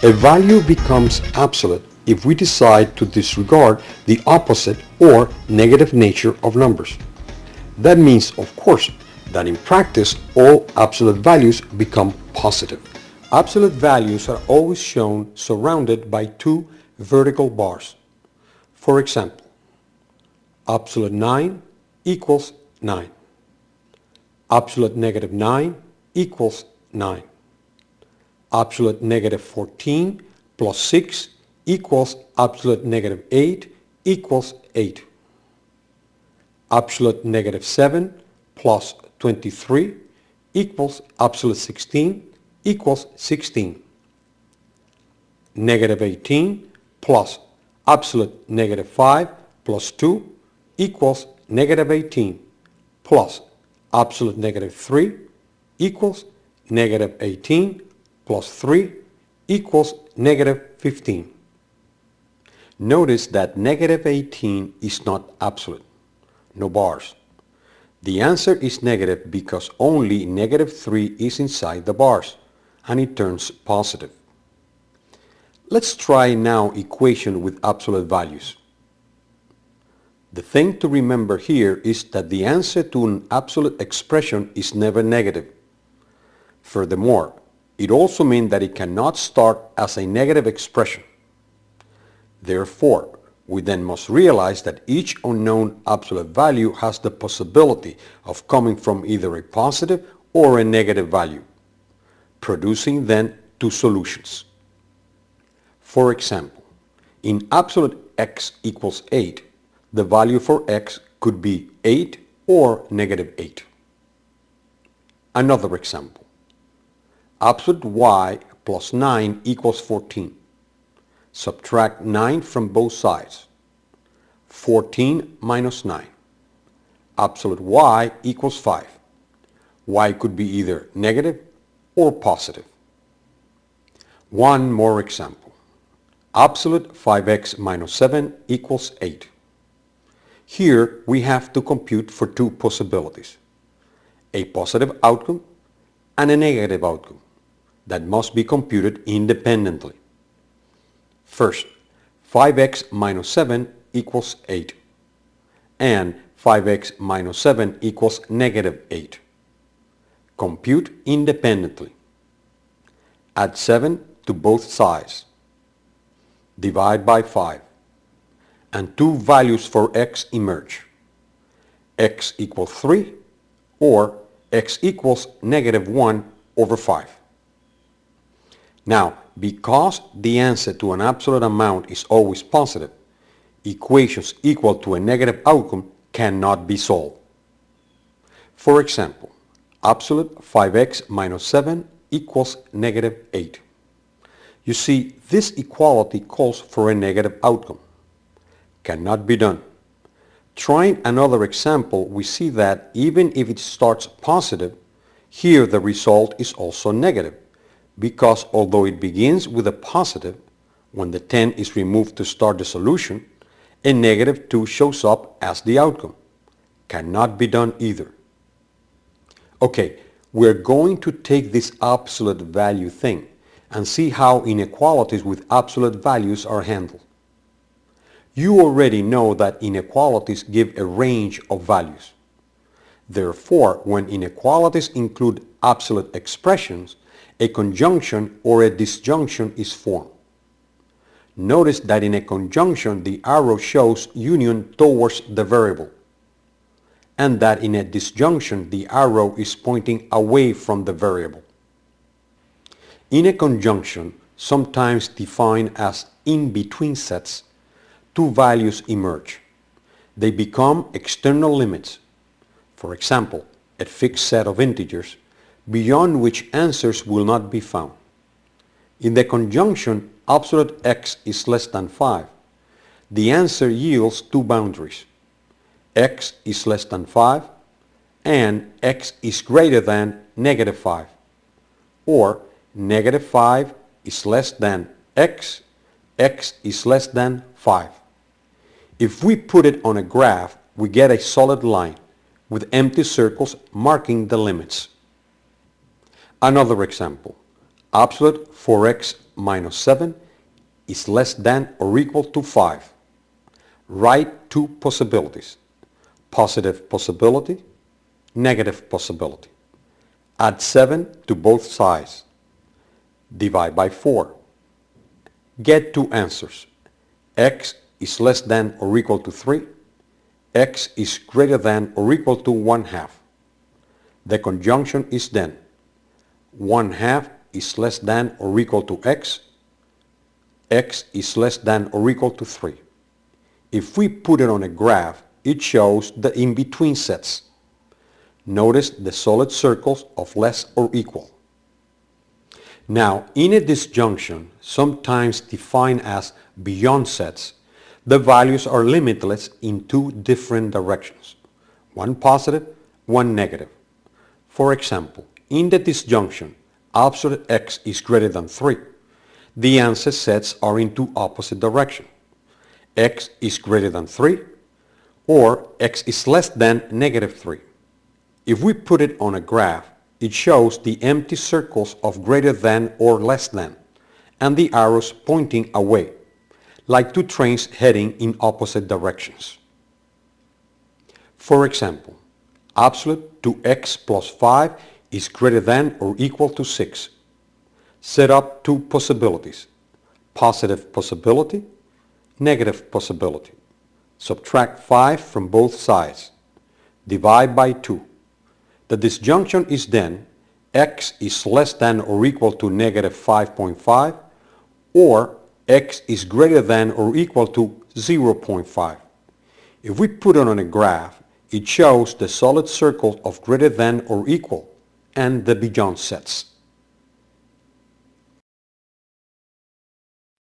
A value becomes absolute if we decide to disregard the opposite or negative nature of numbers. That means, of course, that in practice all absolute values become positive. Absolute values are always shown surrounded by two vertical bars. For example, absolute 9 equals 9. Absolute negative 9 equals 9. Absolute negative 14 plus 6 equals absolute negative 8 equals 8. Absolute negative 7 plus 23 equals absolute 16 equals 16. Negative 18 plus absolute negative 5 plus 2 equals negative 18 plus absolute negative 3 equals negative 18 plus 3 equals negative 15. Notice that negative 18 is not absolute, no bars. The answer is negative because only negative 3 is inside the bars, and it turns positive. Let's try now equation with absolute values. The thing to remember here is that the answer to an absolute expression is never negative. Furthermore, it also means that it cannot start as a negative expression. Therefore, we then must realize that each unknown absolute value has the possibility of coming from either a positive or a negative value, producing then two solutions. For example, in absolute x equals 8, the value for x could be 8 or negative 8. Another example. Absolute y plus 9 equals 14. Subtract 9 from both sides. 14 minus 9. Absolute y equals 5. Y could be either negative or positive. One more example. Absolute 5x minus 7 equals 8. Here we have to compute for two possibilities. A positive outcome and a negative outcome that must be computed independently. First, 5x minus 7 equals 8, and 5x minus 7 equals negative 8. Compute independently. Add 7 to both sides. Divide by 5. And two values for x emerge. X equals 3 or x equals negative 1 over 5. Now, because the answer to an absolute amount is always positive, equations equal to a negative outcome cannot be solved. For example, absolute 5x minus 7 equals negative 8. You see, this equality calls for a negative outcome. Cannot be done. Trying another example, we see that even if it starts positive, here the result is also negative, because although it begins with a positive, when the 10 is removed to start the solution, a negative 2 shows up as the outcome. Cannot be done either. Okay, we're going to take this absolute value thing and see how inequalities with absolute values are handled. You already know that inequalities give a range of values. Therefore, when inequalities include absolute expressions, a conjunction or a disjunction is formed. Notice that in a conjunction the arrow shows union towards the variable, and that in a disjunction the arrow is pointing away from the variable. In a conjunction, sometimes defined as in-between sets, two values emerge. They become external limits. For example, a fixed set of integers beyond which answers will not be found. In the conjunction absolute x is less than 5, the answer yields two boundaries. X is less than 5 and x is greater than negative 5, or negative 5 is less than x, x is less than 5. If we put it on a graph, we get a solid line with empty circles marking the limits. Another example. Absolute 4x minus 7 is less than or equal to 5. Write two possibilities. Positive possibility, negative possibility. Add 7 to both sides. Divide by 4. Get two answers. X is less than or equal to 3. X is greater than or equal to 1/2. The conjunction is then 1/2 is less than or equal to x. X is less than or equal to 3. If we put it on a graph, it shows the in-between sets. Notice the solid circles of less or equal. Now, in a disjunction, sometimes defined as beyond sets, the values are limitless in two different directions, one positive, one negative. For example, in the disjunction, absolute x is greater than 3, the answer sets are in two opposite directions. X is greater than 3 or x is less than negative 3. If we put it on a graph, it shows the empty circles of greater than or less than, and the arrows pointing away, like two trains heading in opposite directions. For example, absolute 2x plus 5 is greater than or equal to 6. Set up two possibilities. Positive possibility, negative possibility. Subtract 5 from both sides. Divide by 2. The disjunction is then x is less than or equal to negative 5.5 or x is greater than or equal to 0.5. If we put it on a graph, it shows the solid circle of greater than or equal and the beyond sets.